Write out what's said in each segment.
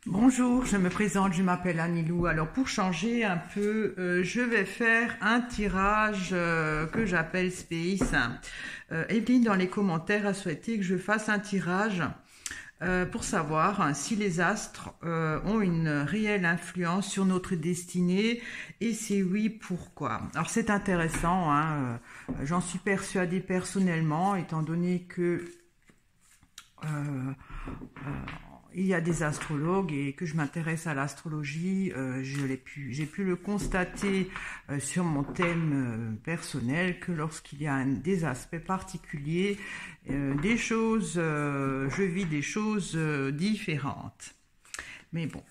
Bonjour, je me présente, je m'appelle Anilou. Alors pour changer un peu, je vais faire un tirage que j'appelle Space. Evelyne dans les commentaires a souhaité que je fasse un tirage pour savoir si les astres ont une réelle influence sur notre destinée et si oui, pourquoi. Alors c'est intéressant, hein, j'en suis persuadée personnellement étant donné que euh, euh, il y a des astrologues et que je m'intéresse à l'astrologie, j'ai pu le constater sur mon thème personnel que lorsqu'il y a des aspects particuliers, je vis des choses différentes. Mais bon.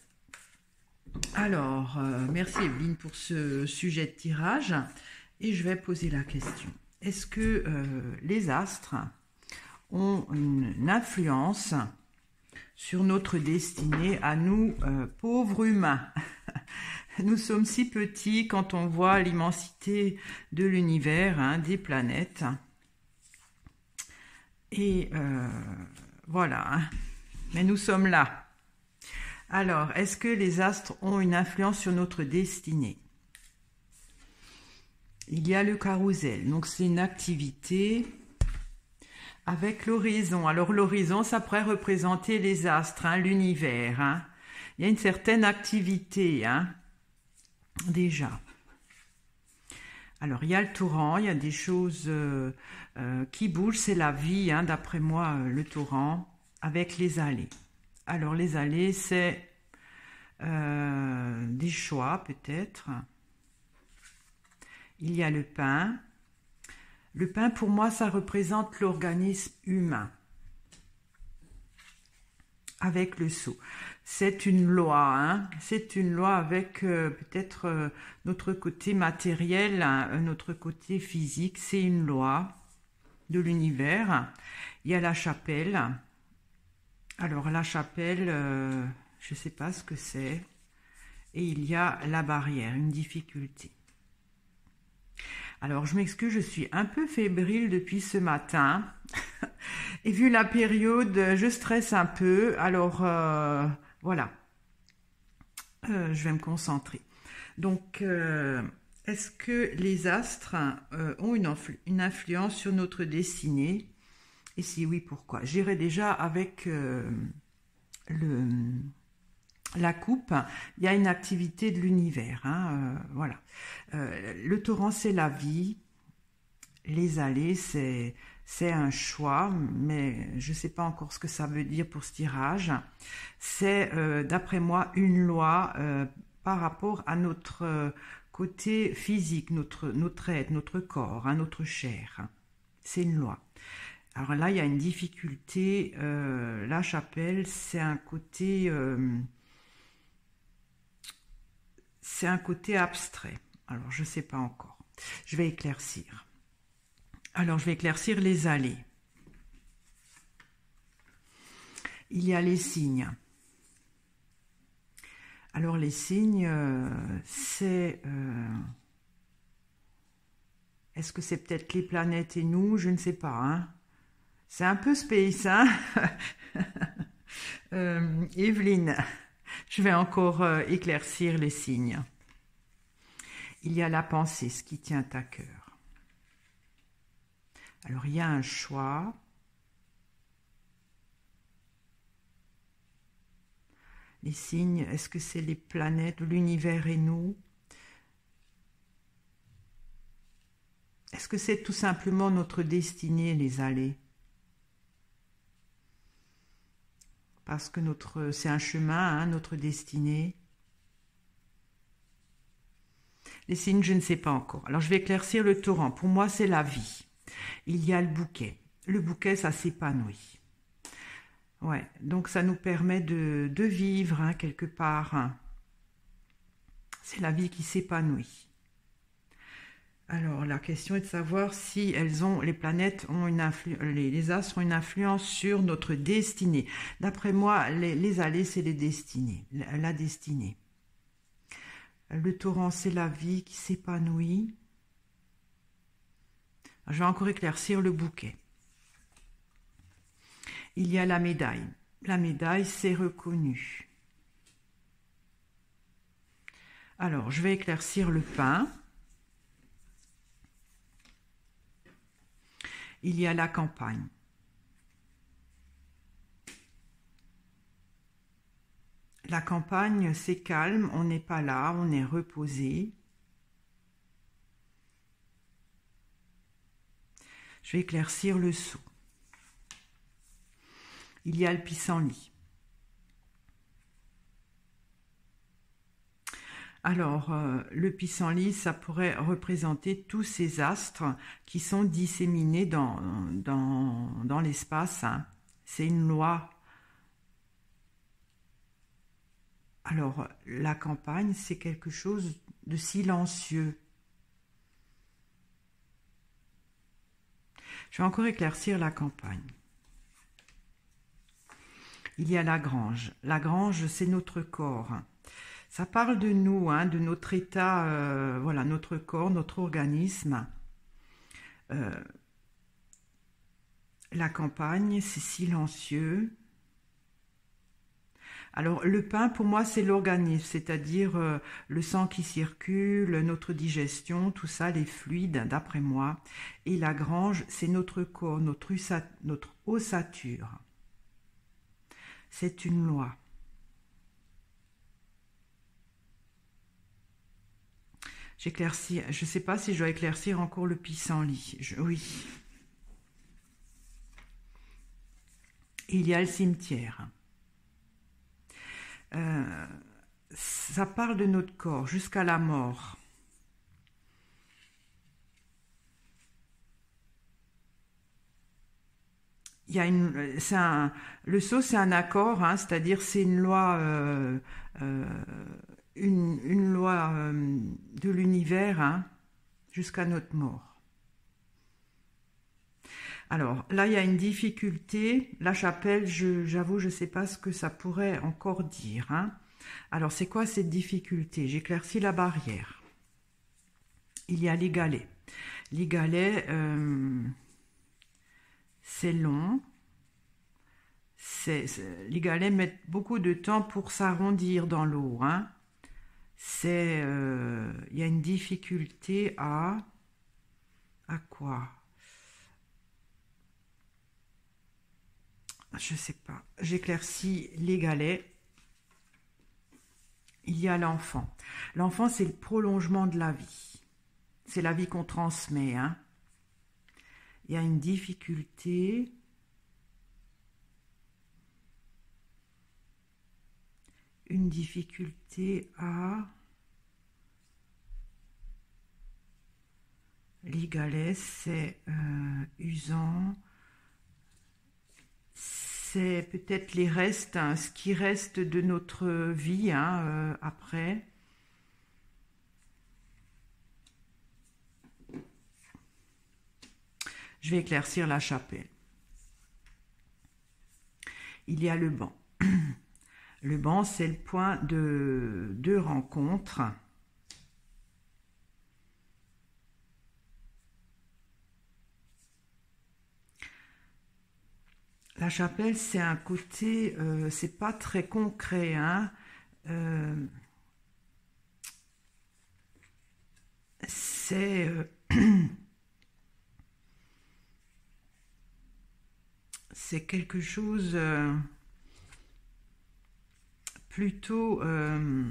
Alors, merci Evelyne pour ce sujet de tirage et je vais poser la question. Est-ce que les astres ont une influence sur notre destinée à nous, pauvres humains? Nous sommes si petits quand on voit l'immensité de l'univers, hein, des planètes. Et voilà, hein. Mais nous sommes là. Alors, est-ce que les astres ont une influence sur notre destinée? Il y a le carrousel, donc c'est une activité avec l'horizon. Alors l'horizon, ça pourrait représenter les astres, hein, l'univers. Hein. Il y a une certaine activité, hein, déjà. Alors il y a le torrent, il y a des choses qui bougent, c'est la vie, hein, d'après moi, le torrent, avec les allées. Alors les allées, c'est des choix peut-être. Il y a le pain. Le pain, pour moi, ça représente l'organisme humain. Avec le sceau. C'est une loi, hein. C'est une loi avec peut-être notre côté matériel, hein, notre côté physique. C'est une loi de l'univers. Il y a la chapelle. Alors la chapelle, je ne sais pas ce que c'est. Et il y a la barrière, une difficulté. Alors, je m'excuse, je suis un peu fébrile depuis ce matin. Et vu la période, je stresse un peu. Alors, voilà. Je vais me concentrer. Donc, est-ce que les astres ont une influence sur notre destinée? Et si oui, pourquoi? J'irai déjà avec la coupe, il y a une activité de l'univers, hein, voilà. Le torrent, c'est la vie. Les allées, c'est un choix, mais je ne sais pas encore ce que ça veut dire pour ce tirage. C'est, d'après moi, une loi par rapport à notre côté physique, notre être, notre corps, hein, notre chair. C'est une loi. Alors là, il y a une difficulté. La chapelle, c'est un côté... c'est un côté abstrait. Alors, je ne sais pas encore. Je vais éclaircir. Alors, je vais éclaircir les allées. Il y a les signes. Alors, les signes, c'est... est-ce que c'est peut-être les planètes et nous? Je ne sais pas. Hein. C'est un peu space, hein. Evelyne, je vais encore éclaircir les signes. Il y a la pensée, ce qui tient à cœur. Alors, il y a un choix. Les signes, est-ce que c'est les planètes, l'univers et nous? Est-ce que c'est tout simplement notre destinée, les allées? Parce que c'est un chemin, hein, notre destinée. Les signes, je ne sais pas encore. Alors, je vais éclaircir le torrent. Pour moi, c'est la vie. Il y a le bouquet. Le bouquet, ça s'épanouit. Ouais, donc ça nous permet de vivre, hein, quelque part. Hein. C'est la vie qui s'épanouit. Alors, la question est de savoir si les planètes ont les astres ont une influence sur notre destinée. D'après moi, les allées, c'est les destinées, la destinée. Le torrent, c'est la vie qui s'épanouit. Je vais encore éclaircir le bouquet. Il y a la médaille. La médaille, c'est reconnu. Alors, je vais éclaircir le pain. Il y a la campagne. La campagne, c'est calme, on n'est pas là, on est reposé. Je vais éclaircir le seau. Il y a le pissenlit. Alors, le pissenlit, ça pourrait représenter tous ces astres qui sont disséminés dans l'espace. Hein. C'est une loi. Alors, la campagne, c'est quelque chose de silencieux. Je vais encore éclaircir la campagne. Il y a la grange. La grange, c'est notre corps. Ça parle de nous, hein, de notre état, voilà, notre corps, notre organisme. La campagne, c'est silencieux. Alors, le pain, pour moi, c'est l'organisme, c'est-à-dire le sang qui circule, notre digestion, tout ça, les fluides, d'après moi. Et la grange, c'est notre corps, notre ossature. C'est une loi. J'éclaircis, je ne sais pas si je dois éclaircir encore le pissenlit. Oui. Il y a le cimetière. Ça parle de notre corps jusqu'à la mort. Il y a le sceau, c'est un accord, hein, c'est-à-dire c'est une loi, une loi de l'univers, hein, jusqu'à notre mort. Alors là, il y a une difficulté. La chapelle, j'avoue, je ne sais pas ce que ça pourrait encore dire. Hein. Alors, c'est quoi cette difficulté? J'éclaircis la barrière. Il y a les galets. Les galets, c'est long. Les galets mettent beaucoup de temps pour s'arrondir dans l'eau. Hein. Il y a une difficulté à quoi? Je sais pas. J'éclaircis les galets. Il y a l'enfant. L'enfant, c'est le prolongement de la vie. C'est la vie qu'on transmet. Hein. Il y a une difficulté. Une difficulté à... Les galets, c'est usant. C'est peut-être les restes, hein, ce qui reste de notre vie hein, après. Je vais éclaircir la chapelle. Il y a le banc. Le banc, c'est le point de rencontre. La chapelle, c'est un côté, c'est pas très concret, hein. C'est c'est quelque chose plutôt, je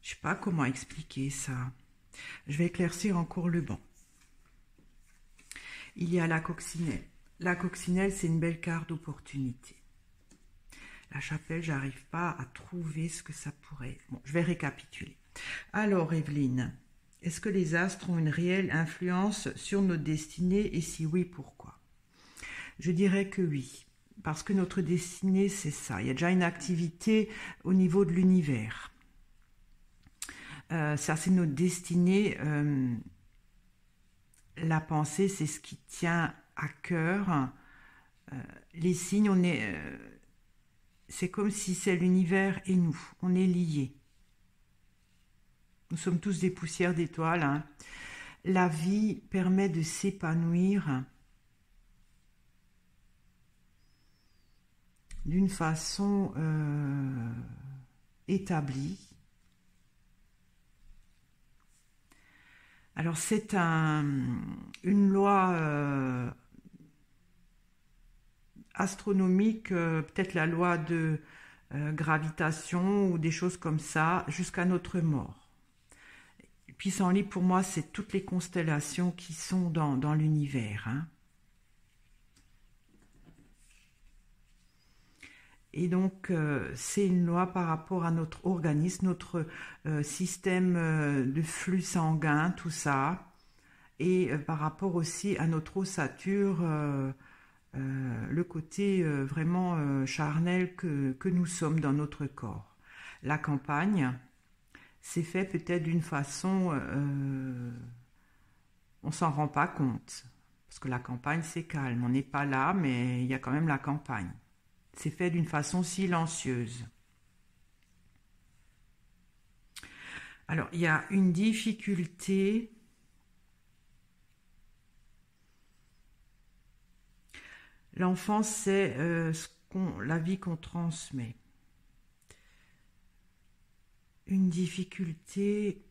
sais pas comment expliquer ça. Je vais éclaircir encore le banc. Il y a la coccinelle. La coccinelle, c'est une belle carte d'opportunité. La chapelle, j'arrive pas à trouver ce que ça pourrait. Bon, je vais récapituler. Alors, Evelyne, est-ce que les astres ont une réelle influence sur notre destinée et si oui, pourquoi? Je dirais que oui, parce que notre destinée, c'est ça. Il y a déjà une activité au niveau de l'univers. Ça, c'est notre destinée. La pensée, c'est ce qui tient à cœur. Les signes, c'est comme si c'est l'univers et nous. On est liés. Nous sommes tous des poussières d'étoiles. Hein. La vie permet de s'épanouir d'une façon établie. Alors c'est une loi astronomique, peut-être la loi de gravitation ou des choses comme ça, jusqu'à notre mort. Pissenlit, pour moi, c'est toutes les constellations qui sont dans l'univers. Hein. Et donc, c'est une loi par rapport à notre organisme, notre système de flux sanguin, tout ça. Et par rapport aussi à notre ossature, le côté vraiment charnel que nous sommes dans notre corps. La campagne, c'est fait peut-être d'une façon, on s'en rend pas compte. Parce que la campagne, c'est calme. On n'est pas là, mais il y a quand même la campagne. C'est fait d'une façon silencieuse. Alors, il y a une difficulté. L'enfance, c'est la vie qu'on transmet. Une difficulté.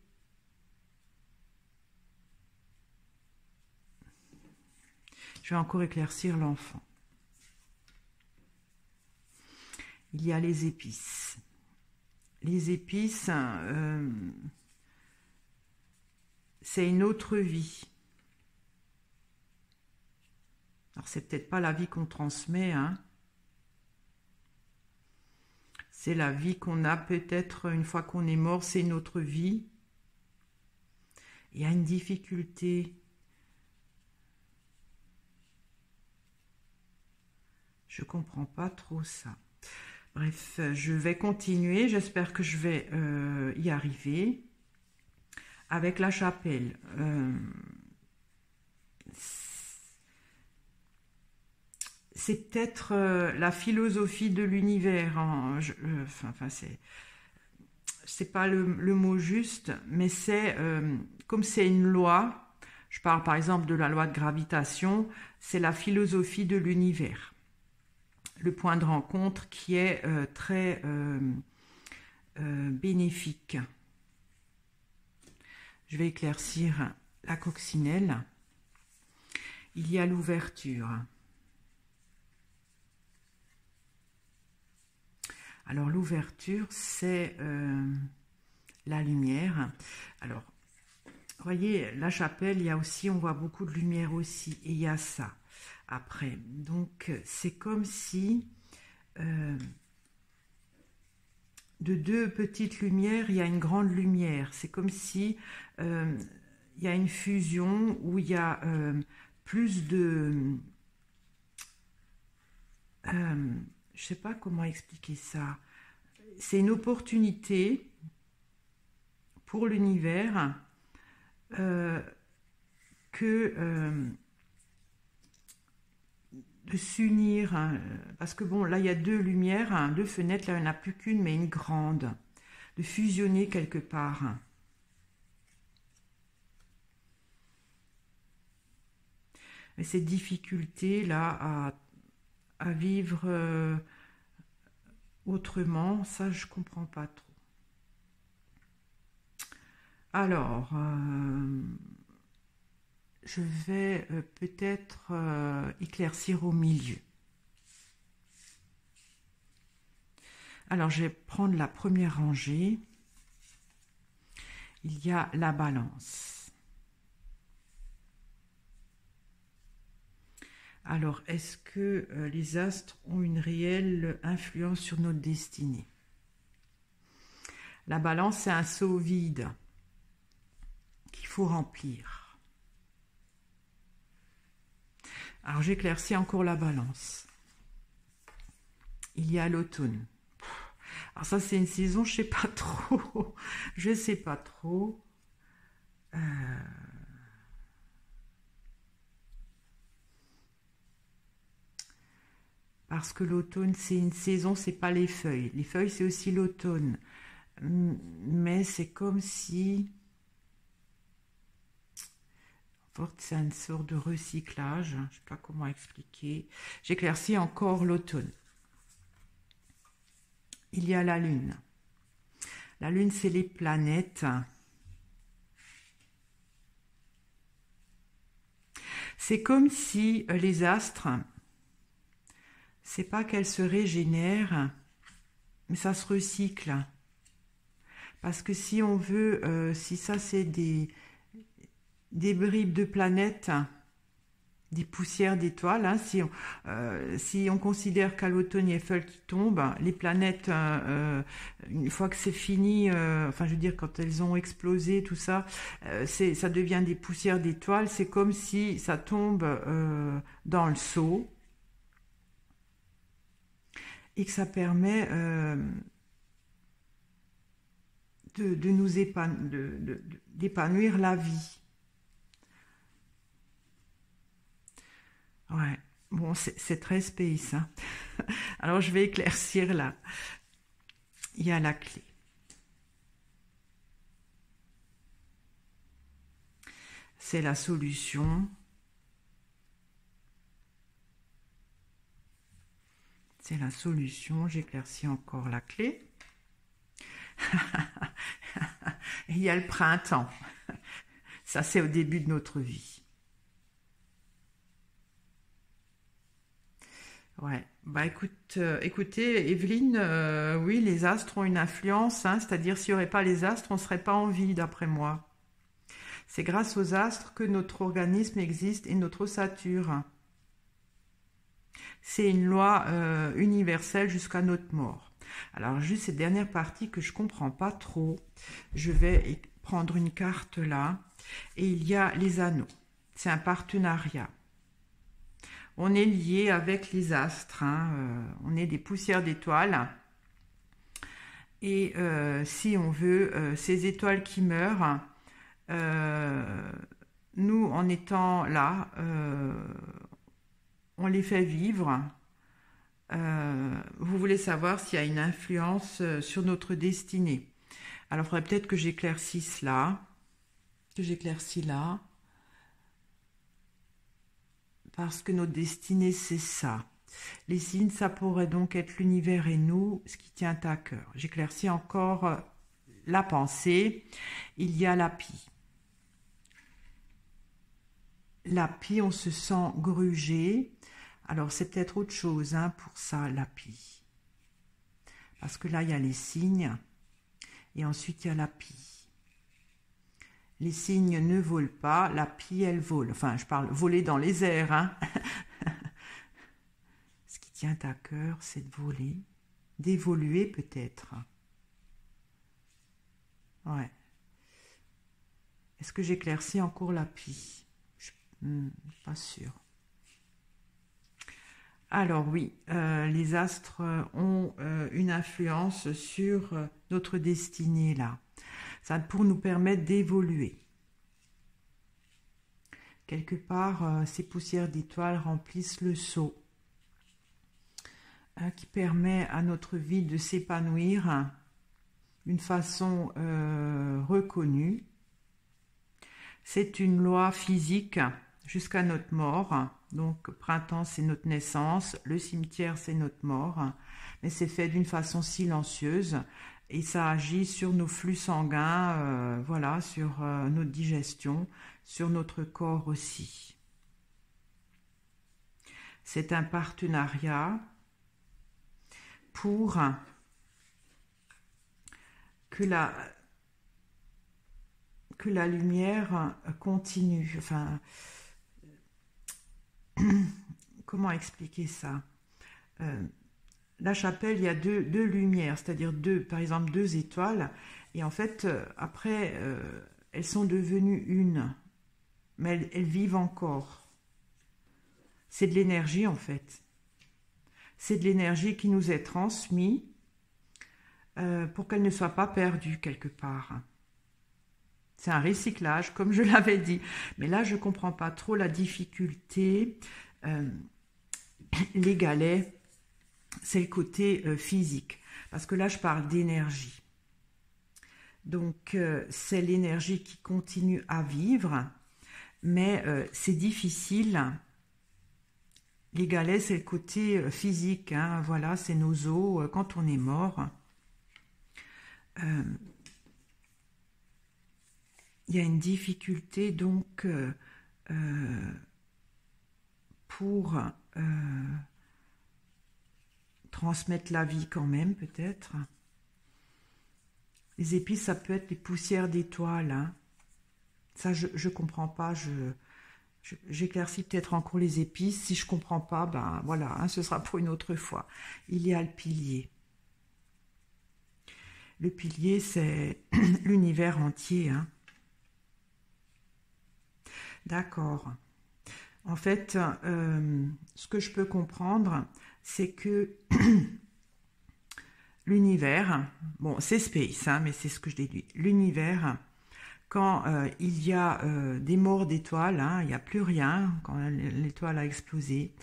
Je vais encore éclaircir l'enfant. Il y a les épices. Les épices, c'est une autre vie. Alors, c'est peut-être pas la vie qu'on transmet, hein. C'est la vie qu'on a peut-être une fois qu'on est mort, c'est une autre vie. Il y a une difficulté. Je comprends pas trop ça. Bref, je vais continuer. J'espère que je vais y arriver. Avec la chapelle. C'est peut-être la philosophie de l'univers. Hein. C'est pas le mot juste, mais c'est comme c'est une loi. Je parle par exemple de la loi de gravitation. C'est la philosophie de l'univers. Le point de rencontre qui est très bénéfique. Je vais éclaircir la coccinelle. Il y a l'ouverture. Alors l'ouverture, c'est la lumière. Alors, vous voyez, la chapelle, il y a aussi, on voit beaucoup de lumière aussi, et il y a ça après. Donc, c'est comme si de deux petites lumières, il y a une grande lumière. C'est comme si il y a une fusion où il y a plus de... je ne sais pas comment expliquer ça. C'est une opportunité pour l'univers de s'unir, hein, parce que bon, là il y a deux lumières, hein, deux fenêtres, là il n'y en a plus qu'une, mais une grande, de fusionner quelque part. Et cette difficulté là à vivre autrement, ça je comprends pas trop. Alors, je vais peut-être éclaircir au milieu. Alors, je vais prendre la première rangée. Il y a la balance. Alors, est-ce que les astres ont une réelle influence sur notre destinée? La balance, c'est un seau vide qu'il faut remplir. Alors, j'éclaircis encore la balance. Il y a l'automne. Alors ça, c'est une saison, je sais pas trop. Je sais pas trop. Parce que l'automne, c'est une saison, c'est pas les feuilles. Les feuilles, c'est aussi l'automne. Mais c'est comme si... c'est une sorte de recyclage. Je ne sais pas comment expliquer. J'éclaircis encore l'automne. il y a la Lune. La Lune, c'est les planètes. C'est comme si les astres, c'est pas qu'elles se régénèrent, mais ça se recycle. Parce que si on veut, si ça c'est des bribes de planètes, des poussières d'étoiles, hein, si on considère qu'à l'automne il y a feuilles qui tombent, les planètes, une fois que c'est fini, enfin je veux dire quand elles ont explosé, tout ça, ça devient des poussières d'étoiles, c'est comme si ça tombe dans le seau et que ça permet de nous d'épanouir la vie. Ouais, bon, c'est très space, hein. Alors, je vais éclaircir là. Il y a la clé. C'est la solution. C'est la solution. J'éclaircis encore la clé. Et il y a le printemps. Ça, c'est au début de notre vie. Ouais, bah écoutez, Evelyne, oui, les astres ont une influence, hein, c'est-à-dire s'il n'y aurait pas les astres, on ne serait pas en vie, d'après moi. C'est grâce aux astres que notre organisme existe et notre ossature. C'est une loi universelle jusqu'à notre mort. Alors, juste cette dernière partie que je ne comprends pas trop, je vais prendre une carte là, et il y a les anneaux. C'est un partenariat. On est lié avec les astres, hein, on est des poussières d'étoiles. Et si on veut, ces étoiles qui meurent, nous, en étant là, on les fait vivre. Vous voulez savoir s'il y a une influence sur notre destinée. Alors, il faudrait peut-être que j'éclaircisse là, que j'éclaircis là. Parce que notre destinée, c'est ça. Les signes, ça pourrait donc être l'univers et nous, ce qui tient à cœur. J'éclaircis encore la pensée. Il y a la pie. La pie, on se sent grugé. Alors, c'est peut-être autre chose hein, pour ça, la pie. Parce que là, il y a les signes. Et ensuite, il y a la pie. Les signes ne volent pas, la pie, elle vole. Enfin, je parle voler dans les airs. Hein. Ce qui tient à cœur, c'est de voler, d'évoluer peut-être. Ouais. Est-ce que j'éclaircis encore la pie? Pas sûr. Alors oui, les astres ont une influence sur notre destinée là. Ça pour nous permettre d'évoluer. Quelque part, ces poussières d'étoiles remplissent le seau qui permet à notre vie de s'épanouir d'une façon reconnue. C'est une loi physique jusqu'à notre mort. Donc, printemps, c'est notre naissance. Le cimetière, c'est notre mort. Mais c'est fait d'une façon silencieuse. Et ça agit sur nos flux sanguins, voilà, sur notre digestion, sur notre corps aussi. C'est un partenariat pour que la lumière continue. Enfin, comment expliquer ça? La chapelle, il y a deux lumières, c'est-à-dire par exemple deux étoiles, et en fait, après, elles sont devenues une, mais elles vivent encore. C'est de l'énergie en fait. C'est de l'énergie qui nous est transmise pour qu'elle ne soit pas perdue quelque part. C'est un recyclage, comme je l'avais dit. Mais là, je ne comprends pas trop la difficulté. Les galets, c'est le côté physique. Parce que là, je parle d'énergie. Donc, c'est l'énergie qui continue à vivre. Mais c'est difficile. Les galets, c'est le côté physique. Hein, voilà, c'est nos os quand on est mort. il y a une difficulté donc pour transmettre la vie quand même, peut-être. Les épices, ça peut être des poussières d'étoiles. Hein. Ça, je ne comprends pas. J'éclaircis peut-être encore les épices. Si je ne comprends pas, ben voilà, hein, ce sera pour une autre fois. Il y a le pilier. Le pilier, c'est l'univers entier. Hein. D'accord. En fait, ce que je peux comprendre, c'est que l'univers, bon, c'est space, hein, mais c'est ce que je déduis. L'univers, quand il y a des morts d'étoiles, hein, il n'y a plus rien, quand l'étoile a explosé,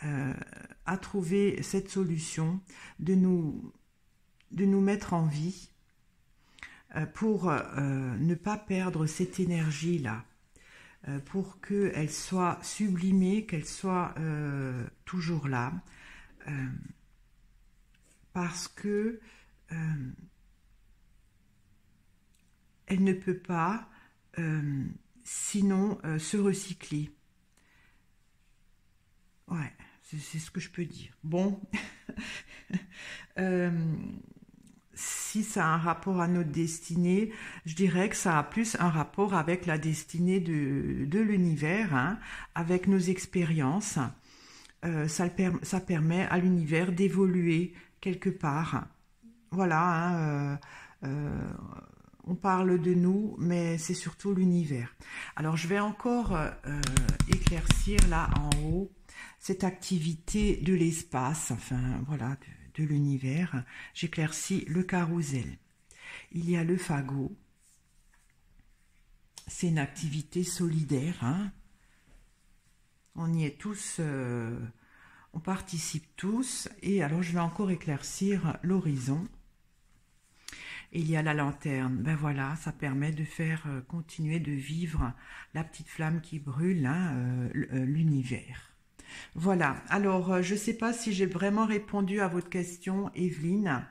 a trouvé cette solution de nous mettre en vie pour ne pas perdre cette énergie-là. Pour qu'elle soit sublimée, qu'elle soit toujours là, parce que elle ne peut pas sinon se recycler. Ouais, c'est ce que je peux dire. Bon, si ça a un rapport à notre destinée, je dirais que ça a plus un rapport avec la destinée de l'univers, hein, avec nos expériences. Ça permet à l'univers d'évoluer quelque part. Voilà, hein, on parle de nous, mais c'est surtout l'univers. Alors, je vais encore éclaircir là en haut cette activité de l'espace, enfin, voilà, de l'univers. J'éclaircis le carrousel. Il y a le fagot. C'est une activité solidaire. Hein. On y est tous, on participe tous. Et alors, je vais encore éclaircir l'horizon. Et il y a la lanterne. Ben voilà, ça permet de faire continuer de vivre la petite flamme qui brûle, hein, l'univers. Voilà, alors je ne sais pas si j'ai vraiment répondu à votre question, Evelyne.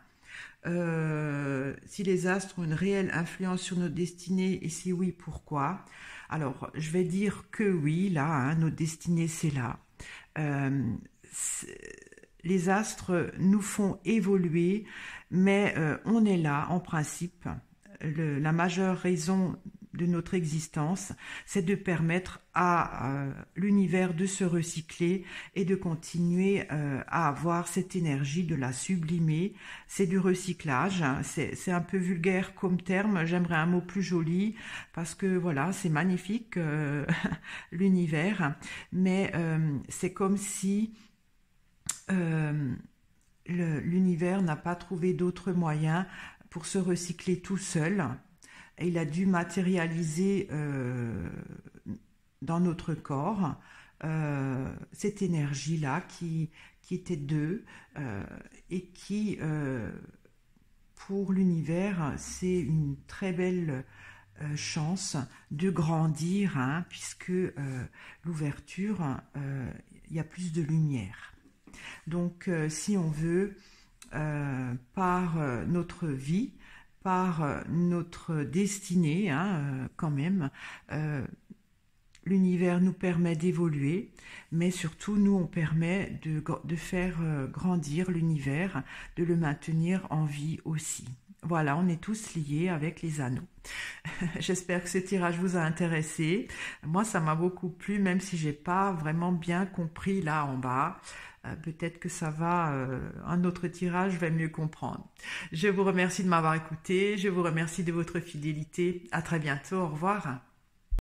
Si les astres ont une réelle influence sur notre destinée et si oui, pourquoi? Alors, je vais dire que oui, là, hein, notre destinée, c'est là. Les astres nous font évoluer, mais on est là, en principe. La majeure raison de notre existence, c'est de permettre à l'univers de se recycler et de continuer à avoir cette énergie, de la sublimer. C'est du recyclage, hein. C'est un peu vulgaire comme terme, j'aimerais un mot plus joli, parce que voilà, c'est magnifique, l'univers, mais c'est comme si l'univers n'a pas trouvé d'autres moyens pour se recycler tout seul. Et il a dû matérialiser dans notre corps cette énergie-là qui était d'eux et qui, pour l'univers, c'est une très belle chance de grandir, hein, puisque l'ouverture, il y a plus de lumière. Donc, si on veut, par notre vie, par notre destinée, hein, quand même, l'univers nous permet d'évoluer, mais surtout, nous, on permet de faire grandir l'univers, de le maintenir en vie aussi. Voilà, on est tous liés avec les anneaux. J'espère que ce tirage vous a intéressé. Moi, ça m'a beaucoup plu, même si j'ai pas vraiment bien compris là en bas. Peut-être que ça va, un autre tirage va mieux comprendre. Je vous remercie de m'avoir écouté. Je vous remercie de votre fidélité. À très bientôt. Au revoir.